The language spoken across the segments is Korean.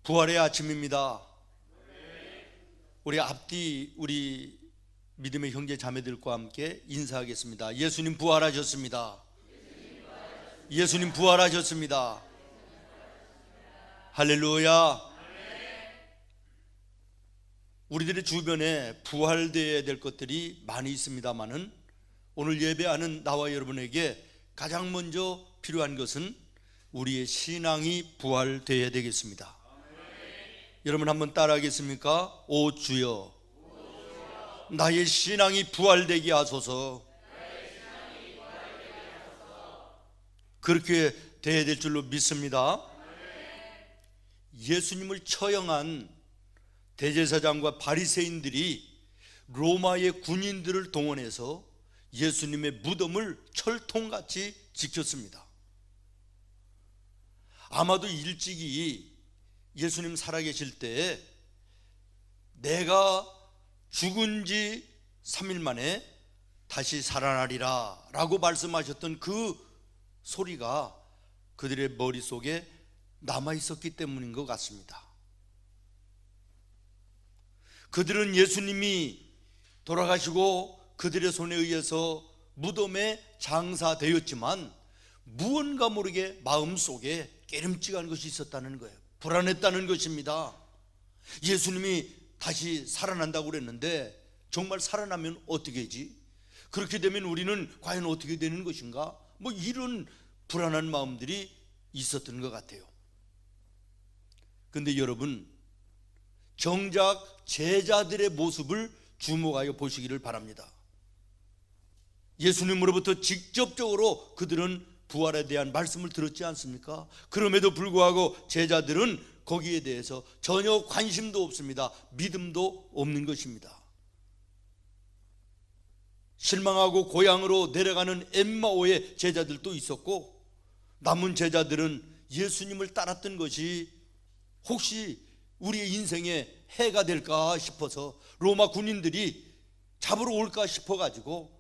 부활의 아침입니다. 우리 앞뒤 우리 믿음의 형제 자매들과 함께 인사하겠습니다. 예수님 부활하셨습니다. 예수님 부활하셨습니다. 할렐루야. 우리들의 주변에 부활되어야 될 것들이 많이 있습니다마는 오늘 예배하는 나와 여러분에게 가장 먼저 필요한 것은 우리의 신앙이 부활되어야 되겠습니다. 여러분 한번 따라하겠습니까? 오 주여, 나의 신앙이 부활되게 하소서. 그렇게 되어야 될 줄로 믿습니다. 예수님을 처형한 대제사장과 바리새인들이 로마의 군인들을 동원해서 예수님의 무덤을 철통같이 지켰습니다. 아마도 일찍이 예수님 살아계실 때 내가 죽은 지 3일 만에 다시 살아나리라 라고 말씀하셨던 그 소리가 그들의 머릿속에 남아있었기 때문인 것 같습니다. 그들은 예수님이 돌아가시고 그들의 손에 의해서 무덤에 장사되었지만 무언가 모르게 마음속에 깨름직한 것이 있었다는 거예요. 불안했다는 것입니다. 예수님이 다시 살아난다고 그랬는데 정말 살아나면 어떻게 하지? 그렇게 되면 우리는 과연 어떻게 되는 것인가? 뭐 이런 불안한 마음들이 있었던 것 같아요. 근데 여러분, 정작 제자들의 모습을 주목하여 보시기를 바랍니다. 예수님으로부터 직접적으로 그들은 부활에 대한 말씀을 들었지 않습니까? 그럼에도 불구하고 제자들은 거기에 대해서 전혀 관심도 없습니다. 믿음도 없는 것입니다. 실망하고 고향으로 내려가는 엠마오의 제자들도 있었고, 남은 제자들은 예수님을 따랐던 것이 혹시 우리의 인생에 해가 될까 싶어서 로마 군인들이 잡으러 올까 싶어가지고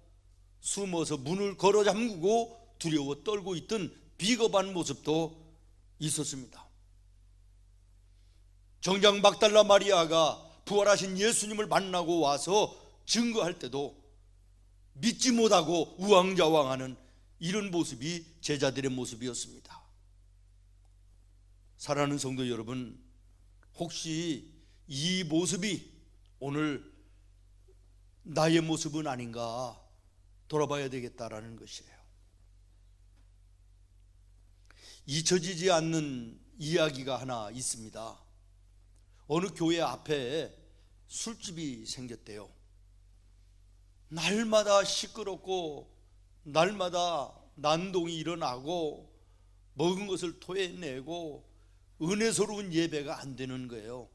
숨어서 문을 걸어 잠그고 두려워 떨고 있던 비겁한 모습도 있었습니다. 정작 막달라 마리아가 부활하신 예수님을 만나고 와서 증거할 때도 믿지 못하고 우왕좌왕하는 이런 모습이 제자들의 모습이었습니다. 사랑하는 성도 여러분, 혹시 이 모습이 오늘 나의 모습은 아닌가 돌아봐야 되겠다라는 것이에요. 잊혀지지 않는 이야기가 하나 있습니다. 어느 교회 앞에 술집이 생겼대요. 날마다 시끄럽고 날마다 난동이 일어나고 먹은 것을 토해내고 은혜스러운 예배가 안 되는 거예요.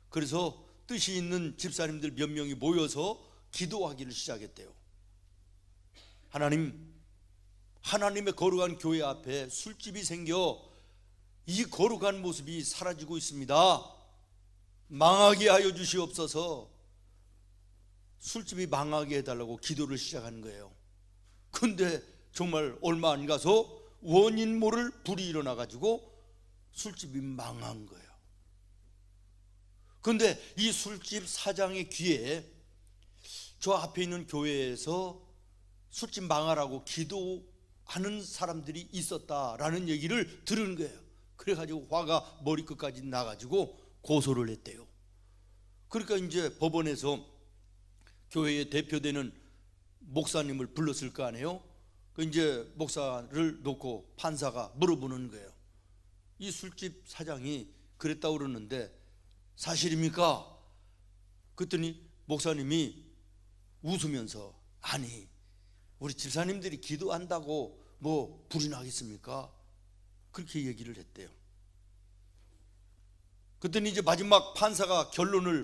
그래서 뜻이 있는 집사님들 몇 명이 모여서 기도하기를 시작했대요. 하나님의 거룩한 교회 앞에 술집이 생겨 이 거룩한 모습이 사라지고 있습니다. 망하게 하여 주시옵소서. 술집이 망하게 해달라고 기도를 시작한 거예요. 근데 정말 얼마 안 가서 원인 모를 불이 일어나가지고 술집이 망한 거예요. 근데 이 술집 사장의 귀에 저 앞에 있는 교회에서 술집 망하라고 기도하는 사람들이 있었다라는 얘기를 들은 거예요. 그래가지고 화가 머리끝까지 나가지고 고소를 했대요. 그러니까 이제 법원에서 교회의 대표되는 목사님을 불렀을 거 아니에요. 그 이제 목사를 놓고 판사가 물어보는 거예요. 이 술집 사장이 그랬다고 그러는데 사실입니까? 그랬더니 목사님이 웃으면서 아니, 우리 집사님들이 기도한다고 뭐 불이 나겠습니까? 그렇게 얘기를 했대요. 그랬더니 이제 마지막 판사가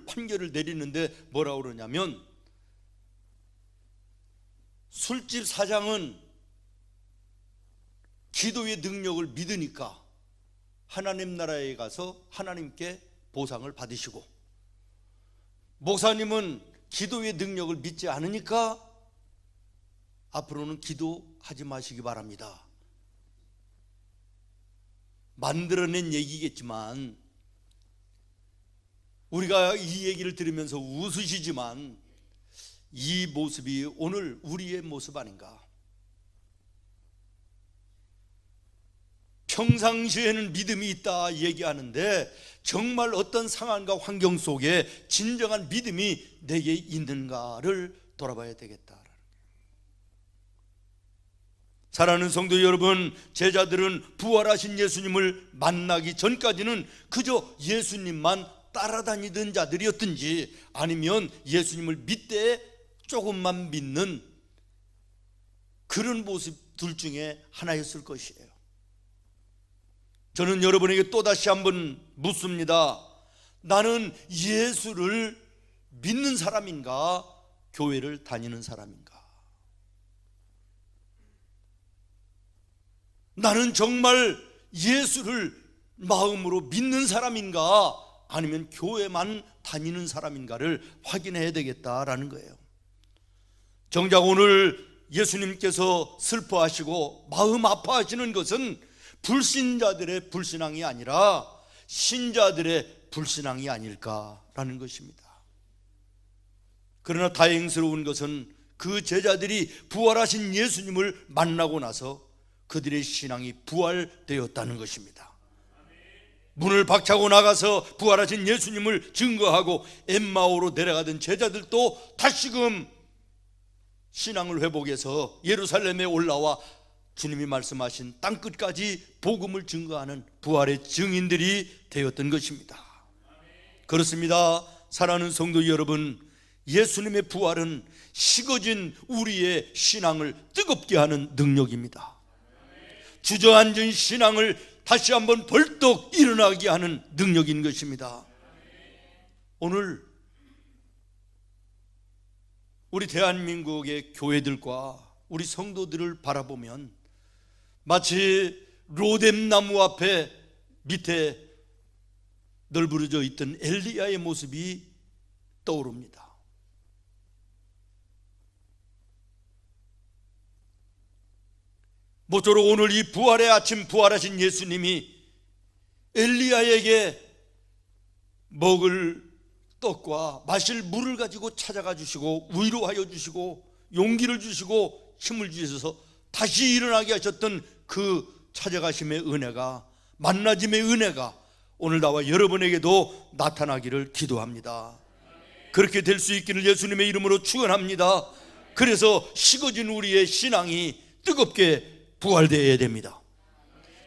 판결을 내리는데 뭐라고 그러냐면, 술집 사장은 기도의 능력을 믿으니까 하나님 나라에 가서 하나님께 보상을 받으시고, 목사님은 기도의 능력을 믿지 않으니까 앞으로는 기도하지 마시기 바랍니다. 만들어낸 얘기겠지만 우리가 이 얘기를 들으면서 웃으시지만 이 모습이 오늘 우리의 모습 아닌가? 평상시에는 믿음이 있다 얘기하는데 정말 어떤 상황과 환경 속에 진정한 믿음이 내게 있는가를 돌아봐야 되겠다. 사랑하는 성도 여러분, 제자들은 부활하신 예수님을 만나기 전까지는 그저 예수님만 따라다니던 자들이었든지 아니면 예수님을 믿되 조금만 믿는 그런 모습들 중에 하나였을 것이에요. 저는 여러분에게 또다시 한번 묻습니다. 나는 예수를 믿는 사람인가? 교회를 다니는 사람인가? 나는 정말 예수를 마음으로 믿는 사람인가? 아니면 교회만 다니는 사람인가를 확인해야 되겠다라는 거예요. 정작 오늘 예수님께서 슬퍼하시고 마음 아파하시는 것은 불신자들의 불신앙이 아니라 신자들의 불신앙이 아닐까라는 것입니다. 그러나 다행스러운 것은 그 제자들이 부활하신 예수님을 만나고 나서 그들의 신앙이 부활되었다는 것입니다. 문을 박차고 나가서 부활하신 예수님을 증거하고 엠마오로 내려가던 제자들도 다시금 신앙을 회복해서 예루살렘에 올라와 주님이 말씀하신 땅끝까지 복음을 증거하는 부활의 증인들이 되었던 것입니다. 그렇습니다. 사랑하는 성도 여러분, 예수님의 부활은 식어진 우리의 신앙을 뜨겁게 하는 능력입니다. 주저앉은 신앙을 다시 한번 벌떡 일어나게 하는 능력인 것입니다. 오늘 우리 대한민국의 교회들과 우리 성도들을 바라보면 마치 로뎀나무 앞에 밑에 널브러져 있던 엘리야의 모습이 떠오릅니다. 모쪼록 오늘 이 부활의 아침 부활하신 예수님이 엘리야에게 먹을 떡과 마실 물을 가지고 찾아가 주시고 위로하여 주시고 용기를 주시고 힘을 주셔서 다시 일어나게 하셨던 그 찾아가심의 은혜가, 만나짐의 은혜가 오늘 나와 여러분에게도 나타나기를 기도합니다. 그렇게 될 수 있기를 예수님의 이름으로 축원합니다. 그래서 식어진 우리의 신앙이 뜨겁게 부활되어야 됩니다.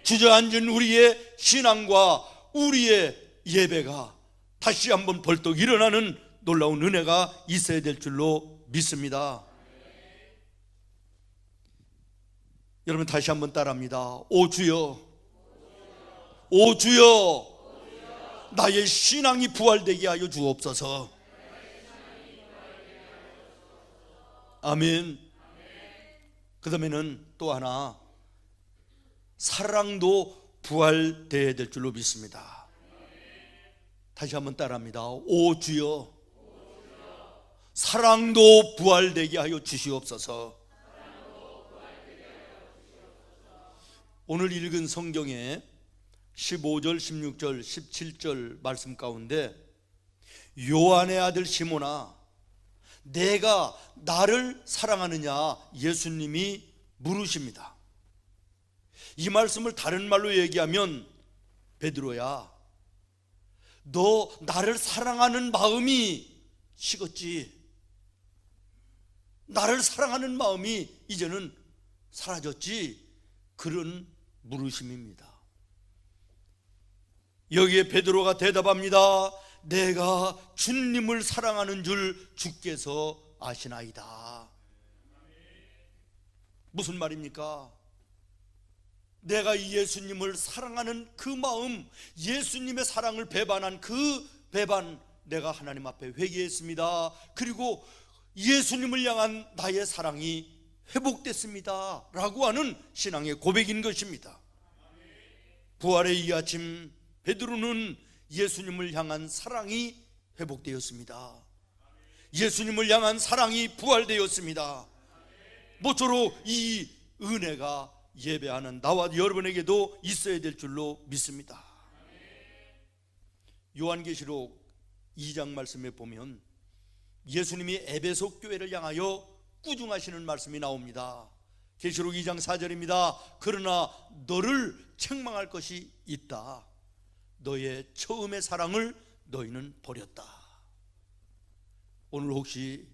주저앉은 우리의 신앙과 우리의 예배가 다시 한번 벌떡 일어나는 놀라운 은혜가 있어야 될 줄로 믿습니다. 여러분 다시 한번 따라합니다. 오 주여, 오 주여, 나의 신앙이 부활되게 하여 주옵소서. 아멘. 그 다음에는 또 하나, 사랑도 부활되어야 될 줄로 믿습니다. 다시 한번 따라합니다. 오 주여, 사랑도 부활되게 하여 주시옵소서. 오늘 읽은 성경에 15절, 16절, 17절 말씀 가운데 요한의 아들 시몬아, 내가 나를 사랑하느냐 예수님이 물으십니다. 이 말씀을 다른 말로 얘기하면, 베드로야, 너 나를 사랑하는 마음이 식었지. 나를 사랑하는 마음이 이제는 사라졌지. 그런 물으심입니다. 여기에 베드로가 대답합니다. 내가 주님을 사랑하는 줄 주께서 아시나이다. 무슨 말입니까? 내가 예수님을 사랑하는 그 마음, 예수님의 사랑을 배반한 그 배반, 내가 하나님 앞에 회개했습니다. 그리고 예수님을 향한 나의 사랑이 회복됐습니다 라고 하는 신앙의 고백인 것입니다. 부활의 이 아침 베드로는 예수님을 향한 사랑이 회복되었습니다. 예수님을 향한 사랑이 부활되었습니다. 모쪼록 이 은혜가 예배하는 나와 여러분에게도 있어야 될 줄로 믿습니다. 요한계시록 2장 말씀에 보면 예수님이 에베소 교회를 향하여 꾸중하시는 말씀이 나옵니다. 계시록 2장 4절입니다. 그러나 너를 책망할 것이 있다. 너의 처음의 사랑을 너희는 버렸다. 오늘 혹시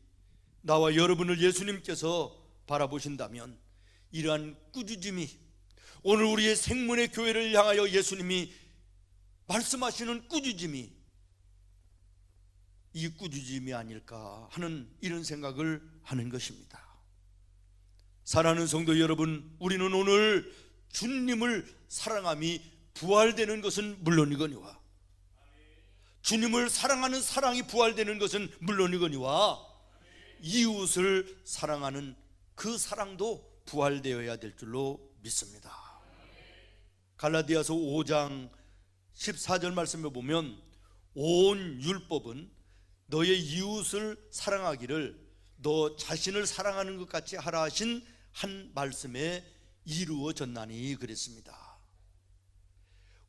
나와 여러분을 예수님께서 바라보신다면 이러한 꾸짖음이, 오늘 우리의 생문의 교회를 향하여 예수님이 말씀하시는 꾸짖음이 이 꾸짖음이 아닐까 하는 이런 생각을 하는 것입니다. 사랑하는 성도 여러분, 우리는 오늘 주님을 사랑함이 부활되는 것은 물론이거니와, 주님을 사랑하는 사랑이 부활되는 것은 물론이거니와, 이웃을 사랑하는 그 사랑도 부활되어야 될 줄로 믿습니다. 갈라디아서 5장 14절 말씀에 보면 온 율법은 너의 이웃을 사랑하기를 너 자신을 사랑하는 것 같이 하라 하신 한 말씀에 이루어졌나니 그랬습니다.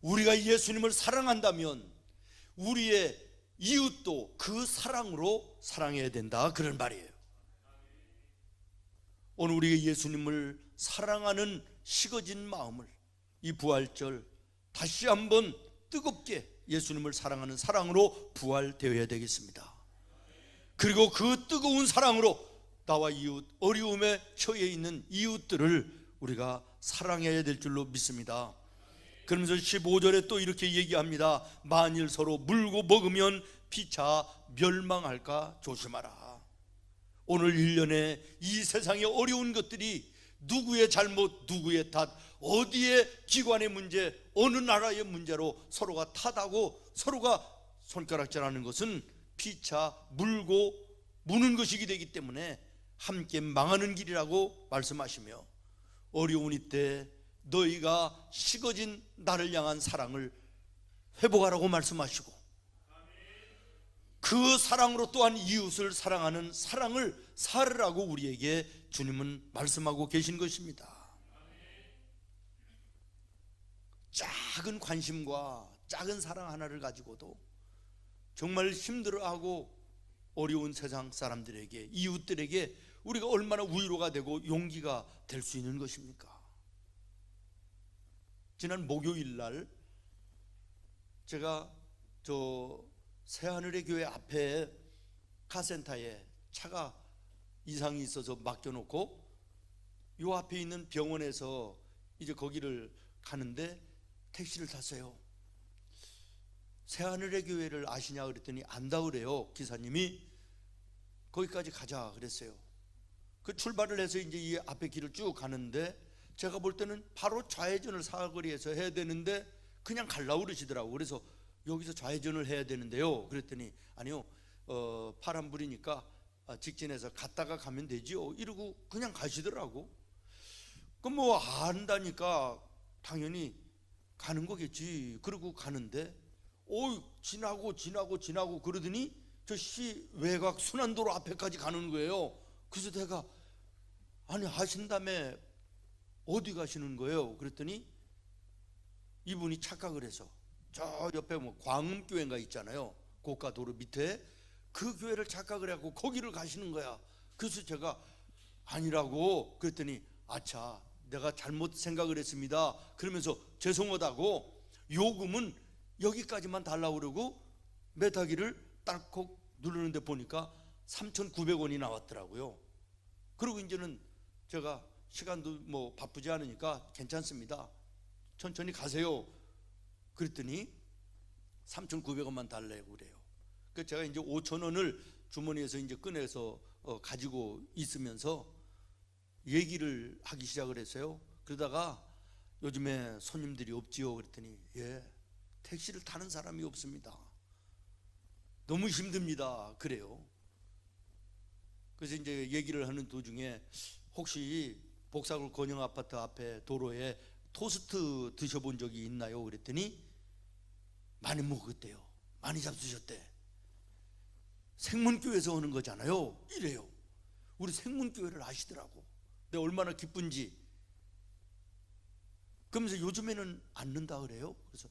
우리가 예수님을 사랑한다면 우리의 이웃도 그 사랑으로 사랑해야 된다, 그런 말이에요. 오늘 우리가 예수님을 사랑하는 식어진 마음을 이 부활절 다시 한번 뜨겁게 예수님을 사랑하는 사랑으로 부활되어야 되겠습니다. 그리고 그 뜨거운 사랑으로 나와 이웃, 어려움에 처해 있는 이웃들을 우리가 사랑해야 될 줄로 믿습니다. 그러면서 15절에 또 이렇게 얘기합니다. 만일 서로 물고 먹으면 피차 멸망할까 조심하라. 오늘 1년에 이 세상의 어려운 것들이 누구의 잘못, 누구의 탓, 어디의 기관의 문제, 어느 나라의 문제로 서로가 탓하고 서로가 손가락질하는 것은 피차 물고 무는 것이기 되기 때문에 함께 망하는 길이라고 말씀하시며, 어려운 이때 너희가 식어진 나를 향한 사랑을 회복하라고 말씀하시고, 그 사랑으로 또한 이웃을 사랑하는 사랑을 살으라고 우리에게 주님은 말씀하고 계신 것입니다. 작은 관심과 작은 사랑 하나를 가지고도 정말 힘들어하고 어려운 세상 사람들에게, 이웃들에게 우리가 얼마나 위로가 되고 용기가 될 수 있는 것입니까? 지난 목요일 날 제가 새하늘의 교회 앞에 카센터에 차가 이상이 있어서 맡겨놓고 요 앞에 있는 병원에서 이제 거기를 가는데 택시를 탔어요. 새하늘의 교회를 아시냐 그랬더니 안다 그래요. 기사님이 거기까지 가자 그랬어요. 그 출발을 해서 이제 이 앞에 길을 쭉 가는데 제가 볼 때는 바로 좌회전을 사거리에서 해야 되는데 그냥 가려고 그러시더라고. 그래서 여기서 좌회전을 해야 되는데요 그랬더니 아니요, 파란불이니까 직진해서 갔다가 가면 되지요 이러고 그냥 가시더라고. 그럼 뭐 안다니까 당연히 가는 거겠지. 그러고 가는데 지나고 그러더니 저 시 외곽 순환도로 앞에까지 가는 거예요. 그래서 내가 아니 하신다며 어디 가시는 거예요? 그랬더니 이분이 착각을 해서 저 옆에 뭐 광음교회가 있잖아요, 고가도로 밑에 그 교회를 착각을 하고 거기를 가시는 거야. 그래서 제가 아니라고 그랬더니 아차 내가 잘못 생각을 했습니다 그러면서 죄송하다고 요금은 여기까지만 달라고 그러고 메타기를 딸컥 누르는데 보니까 3,900원이 나왔더라고요. 그리고 이제는 제가 시간도 뭐 바쁘지 않으니까 괜찮습니다, 천천히 가세요 그랬더니 3,900원만 달라고 그래요. 그래서 제가 이제 5,000원을 주머니에서 이제 꺼내서 가지고 있으면서 얘기를 하기 시작을 했어요. 그러다가 요즘에 손님들이 없지요 그랬더니 예, 택시를 타는 사람이 없습니다, 너무 힘듭니다 그래요. 그래서 이제 얘기를 하는 도중에 혹시 복사골 건영 아파트 앞에 도로에 토스트 드셔본 적이 있나요 그랬더니 많이 먹었대요. 많이 잡수셨대. 생문교회에서 오는 거잖아요 이래요. 우리 생문교회를 아시더라고. 내가 얼마나 기쁜지. 그러면서 요즘에는 안 넣는다 그래요. 그래서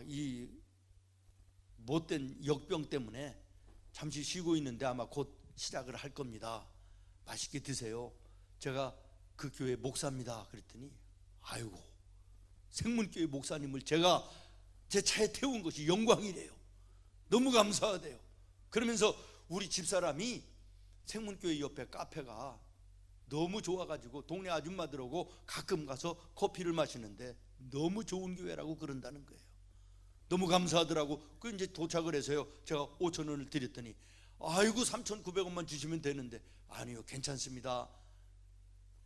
이 못된 역병 때문에 잠시 쉬고 있는데 아마 곧 시작을 할 겁니다. 맛있게 드세요. 제가 그 교회 목사입니다 그랬더니 아이고, 생문교회 목사님을 제가 제 차에 태운 것이 영광이래요. 너무 감사하대요. 그러면서 우리 집사람이 생문교회 옆에 카페가 너무 좋아가지고 동네 아줌마들하고 가끔 가서 커피를 마시는데 너무 좋은 교회라고 그런다는 거예요. 너무 감사하더라고. 그 이제 도착을 해서요, 제가 5,000원을 드렸더니 아이고 3,900원만 주시면 되는데, 아니요 괜찮습니다.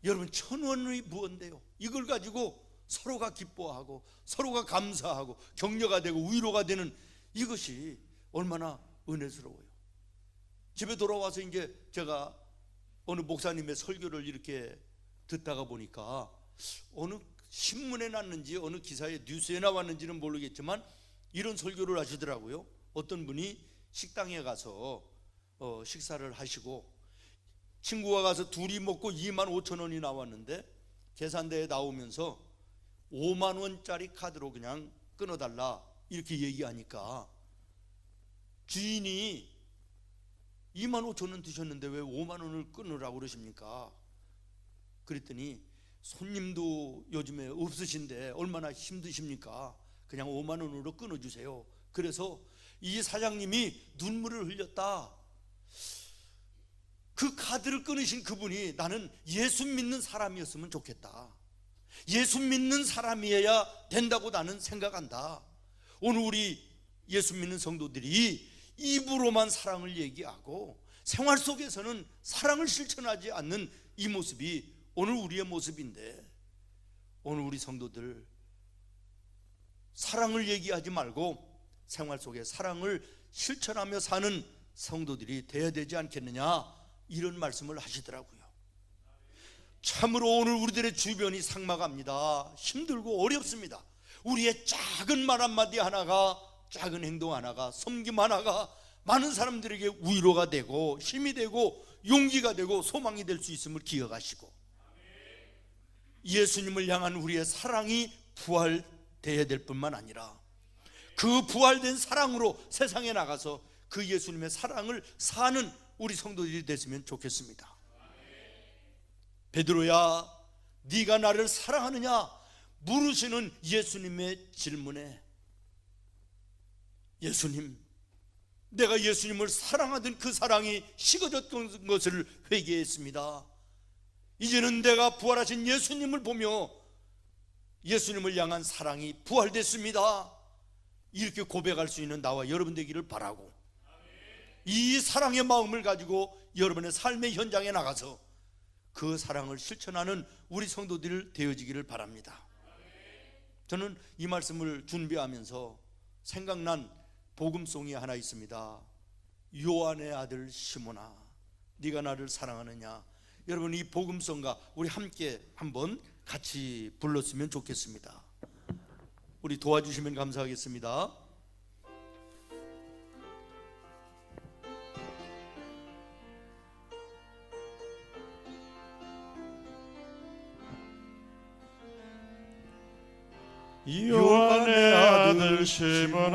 여러분 1,000원의 무언데요, 이걸 가지고 서로가 기뻐하고 서로가 감사하고 격려가 되고 위로가 되는 이것이 얼마나 은혜스러워요. 집에 돌아와서 이제 제가 어느 목사님의 설교를 이렇게 듣다가 보니까 어느 신문에 났는지 어느 기사에 뉴스에 나왔는지는 모르겠지만 이런 설교를 하시더라고요. 어떤 분이 식당에 가서 식사를 하시고 친구가 가서 둘이 먹고 25,000원이 나왔는데 계산대에 나오면서 5만 원짜리 카드로 그냥 끊어달라 이렇게 얘기하니까 주인이 25,000원 드셨는데 왜 5만 원을 끊으라고 그러십니까? 그랬더니 손님도 요즘에 없으신데 얼마나 힘드십니까? 그냥 5만 원으로 끊어주세요. 그래서 이 사장님이 눈물을 흘렸다. 그 카드를 끊으신 그분이 나는 예수 믿는 사람이었으면 좋겠다. 예수 믿는 사람이어야 된다고 나는 생각한다. 오늘 우리 예수 믿는 성도들이 입으로만 사랑을 얘기하고 생활 속에서는 사랑을 실천하지 않는 이 모습이 오늘 우리의 모습인데, 오늘 우리 성도들 사랑을 얘기하지 말고 생활 속에 사랑을 실천하며 사는 성도들이 되어야 되지 않겠느냐, 이런 말씀을 하시더라고요. 참으로 오늘 우리들의 주변이 삭막합니다. 힘들고 어렵습니다. 우리의 작은 말 한마디 하나가, 작은 행동 하나가, 섬김 하나가 많은 사람들에게 위로가 되고 힘이 되고 용기가 되고 소망이 될 수 있음을 기억하시고, 예수님을 향한 우리의 사랑이 부활되어야 될 뿐만 아니라 그 부활된 사랑으로 세상에 나가서 그 예수님의 사랑을 사는 우리 성도들이 됐으면 좋겠습니다. 베드로야, 네가 나를 사랑하느냐 물으시는 예수님의 질문에, 예수님, 내가 예수님을 사랑하던 그 사랑이 식어졌던 것을 회개했습니다. 이제는 내가 부활하신 예수님을 보며 예수님을 향한 사랑이 부활됐습니다. 이렇게 고백할 수 있는 나와 여러분 되기를 바라고, 이 사랑의 마음을 가지고 여러분의 삶의 현장에 나가서 그 사랑을 실천하는 우리 성도들 되어지기를 바랍니다. 저는 이 말씀을 준비하면서 생각난 복음송이 하나 있습니다. 요한의 아들 시몬아, 네가 나를 사랑하느냐. 여러분, 이 복음송과 우리 함께 한번 같이 불렀으면 좋겠습니다. 우리 도와주시면 감사하겠습니다. 요한의 아들 시몬아,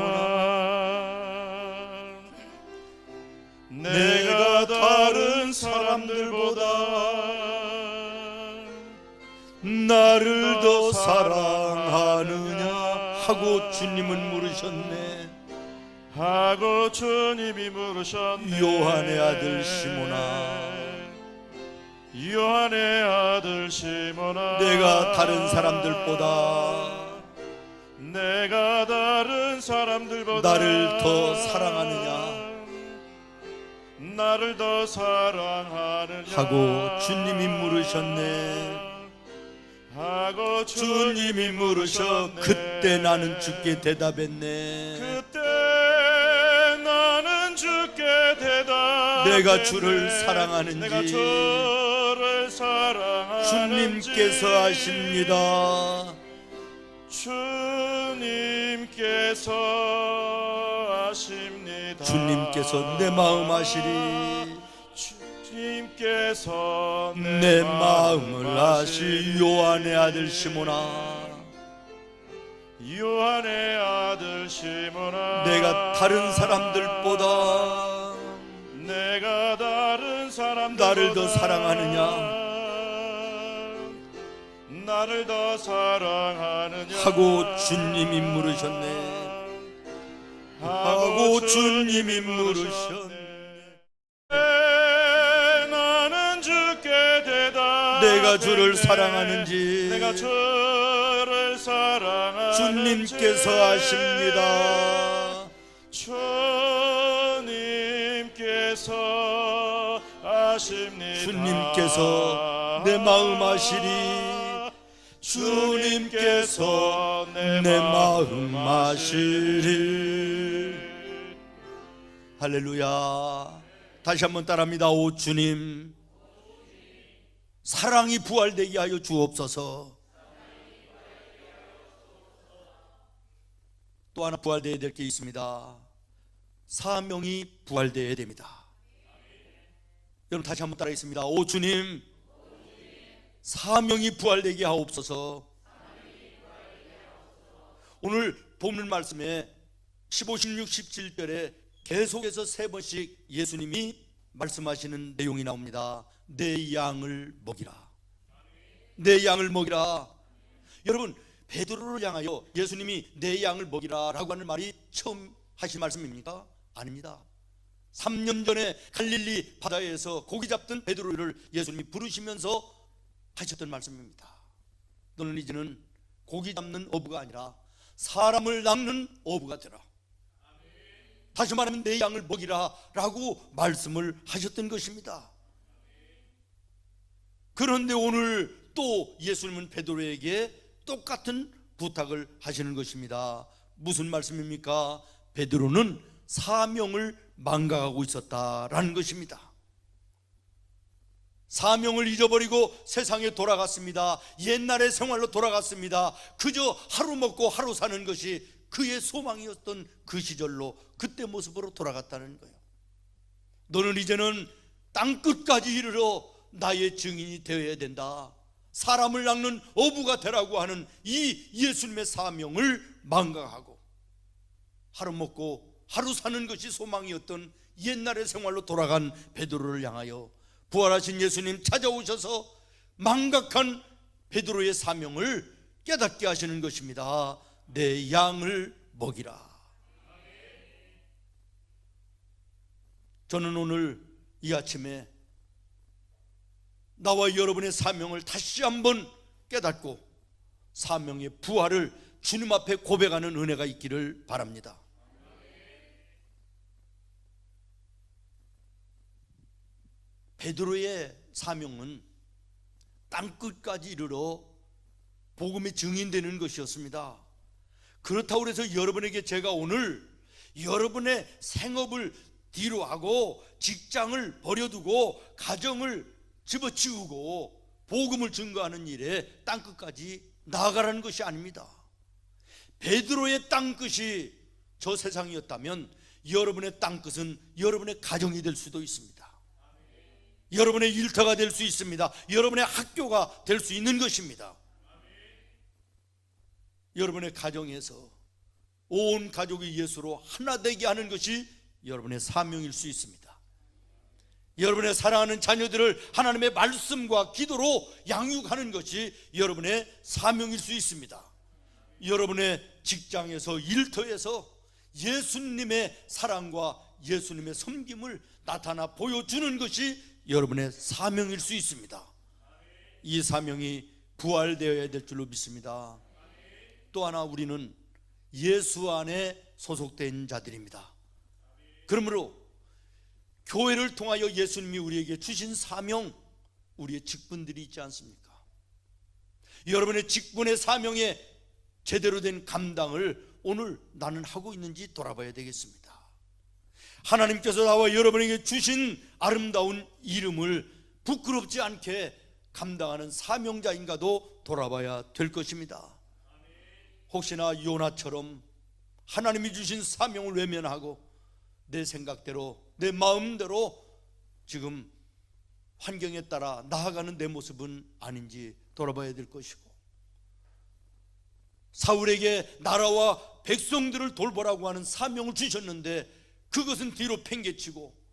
내가 다른 사람들보다 나를 더 사랑하느냐 하고 주님은 물으셨네. 하고 주님이 물으셨네. 요한의 아들 시몬아, 요한의 아들 시몬아, 내가 다른 사람들보다 내가 다른 사람들보다 나를 더 사랑하느냐 나를 더 사랑하느냐 하고 주님이 물으셨네. 하고 주님이 물으셔 그때 나는 주께 대답했네. 그때 나는 주께 대답했네. 내가 주를 사랑하는지 내가 주를 사랑하는지 주님께서 아십니다. 주님께서 아십니다. 주님께서 내 마음 아시리. 주님께서 내 마음을 아시. 요한의 아들 시몬아, 요한의 아들 시몬아, 내가 다른 사람들보다 내가 다른 사람들보다 나를 더 사랑하느냐 나를 더 사랑하느냐 하고 주님이 물으셨네. 하고 주님이 물으셨네. 나는 주께 대답, 내가 주를 사랑하는지 내가 주를 사랑하는지 주님께서 아십니다. 주님께서 아십니다. 주님께서 내 마음 아시리. 주님께서 내 마음 아시리. 할렐루야. 다시 한번 따라합니다. 오 주님, 사랑이 부활되게 하여 주옵소서. 또 하나 부활되어야 될 게 있습니다. 사명이 부활되어야 됩니다. 여러분 다시 한번 따라하겠습니다. 오 주님, 사명이 부활되게 하옵소서. 오늘 본문 말씀에 15, 16, 17절에 계속해서 세 번씩 예수님이 말씀하시는 내용이 나옵니다. 내 양을 먹이라. 내 양을 먹이라. 여러분, 베드로를 향하여 예수님이 내 양을 먹이라 라고 하는 말이 처음 하신 말씀입니까? 아닙니다. 3년 전에 갈릴리 바다에서 고기 잡던 베드로를 예수님이 부르시면서 하셨던 말씀입니다. 너는 이제는 고기 잡는 어부가 아니라 사람을 낚는 어부가 되라. 다시 말하면 내 양을 먹이라 라고 말씀을 하셨던 것입니다. 그런데 오늘 또 예수님은 베드로에게 똑같은 부탁을 하시는 것입니다. 무슨 말씀입니까? 베드로는 사명을 망각하고 있었다라는 것입니다. 사명을 잊어버리고 세상에 돌아갔습니다. 옛날의 생활로 돌아갔습니다. 그저 하루 먹고 하루 사는 것이 그의 소망이었던 그 시절로, 그때 모습으로 돌아갔다는 거예요. 너는 이제는 땅끝까지 이르러 나의 증인이 되어야 된다. 사람을 낚는 어부가 되라고 하는 이 예수님의 사명을 망각하고 하루 먹고 하루 사는 것이 소망이었던 옛날의 생활로 돌아간 베드로를 향하여 부활하신 예수님 찾아오셔서 망각한 베드로의 사명을 깨닫게 하시는 것입니다. 내 양을 먹이라. 저는 오늘 이 아침에 나와 여러분의 사명을 다시 한번 깨닫고 사명의 부활을 주님 앞에 고백하는 은혜가 있기를 바랍니다. 베드로의 사명은 땅끝까지 이르러 복음의 증인되는 것이었습니다. 그렇다고 해서 여러분에게 제가 오늘 여러분의 생업을 뒤로 하고 직장을 버려두고 가정을 집어치우고 복음을 증거하는 일에 땅끝까지 나아가라는 것이 아닙니다. 베드로의 땅끝이 저 세상이었다면 여러분의 땅끝은 여러분의 가정이 될 수도 있습니다. 여러분의 일터가 될 수 있습니다. 여러분의 학교가 될 수 있는 것입니다. 여러분의 가정에서 온 가족이 예수로 하나 되게 하는 것이 여러분의 사명일 수 있습니다. 여러분의 사랑하는 자녀들을 하나님의 말씀과 기도로 양육하는 것이 여러분의 사명일 수 있습니다. 여러분의 직장에서, 일터에서 예수님의 사랑과 예수님의 섬김을 나타나 보여주는 것이 여러분의 사명일 수 있습니다. 이 사명이 부활되어야 될 줄로 믿습니다. 또 하나, 우리는 예수 안에 소속된 자들입니다. 그러므로 교회를 통하여 예수님이 우리에게 주신 사명, 우리의 직분들이 있지 않습니까? 여러분의 직분의 사명에 제대로 된 감당을 오늘 나는 하고 있는지 돌아봐야 되겠습니다. 하나님께서 나와 여러분에게 주신 아름다운 이름을 부끄럽지 않게 감당하는 사명자인가도 돌아봐야 될 것입니다. 혹시나 요나처럼 하나님이 주신 사명을 외면하고 내 생각대로, 내 마음대로 지금 환경에 따라 나아가는 내 모습은 아닌지 돌아봐야 될 것이고, 사울에게 나라와 백성들을 돌보라고 하는 사명을 주셨는데 그것은 뒤로 팽개치고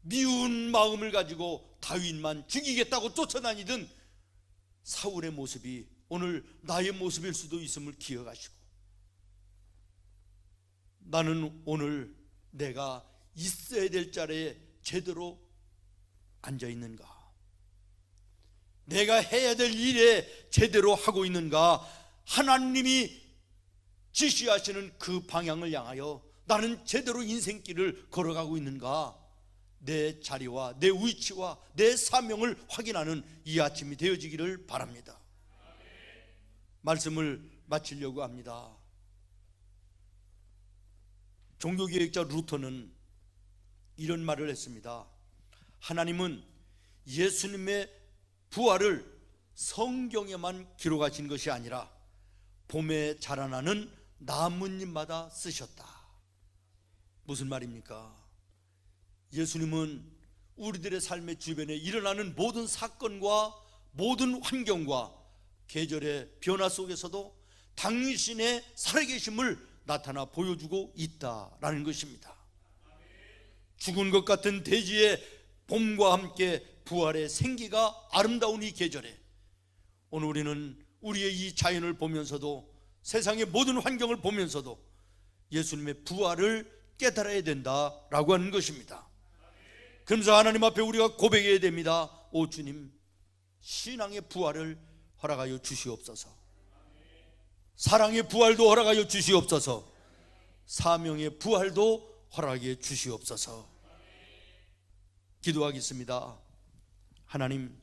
미운 마음을 가지고 다윗만 죽이겠다고 쫓아다니던 사울의 모습이 오늘 나의 모습일 수도 있음을 기억하시고, 나는 오늘 내가 있어야 될 자리에 제대로 앉아 있는가, 내가 해야 될 일에 제대로 하고 있는가, 하나님이 지시하시는 그 방향을 향하여 나는 제대로 인생길을 걸어가고 있는가, 내 자리와 내 위치와 내 사명을 확인하는 이 아침이 되어지기를 바랍니다. 말씀을 마치려고 합니다. 종교개혁자 루터는 이런 말을 했습니다. 하나님은 예수님의 부활을 성경에만 기록하신 것이 아니라 봄에 자라나는 나뭇잎마다 쓰셨다. 무슨 말입니까? 예수님은 우리들의 삶의 주변에 일어나는 모든 사건과 모든 환경과 계절의 변화 속에서도 당신의 살아계심을 나타나 보여주고 있다라는 것입니다. 죽은 것 같은 대지의 봄과 함께 부활의 생기가 아름다운 이 계절에 오늘 우리는 우리의 이 자연을 보면서도 세상의 모든 환경을 보면서도 예수님의 부활을 깨달아야 된다라고 하는 것입니다. 그러면서 하나님 앞에 우리가 고백해야 됩니다. 오 주님, 신앙의 부활을 허락하여 주시옵소서. 사랑의 부활도 허락하여 주시옵소서. 사명의 부활도 허락해 주시옵소서. 기도하겠습니다. 하나님,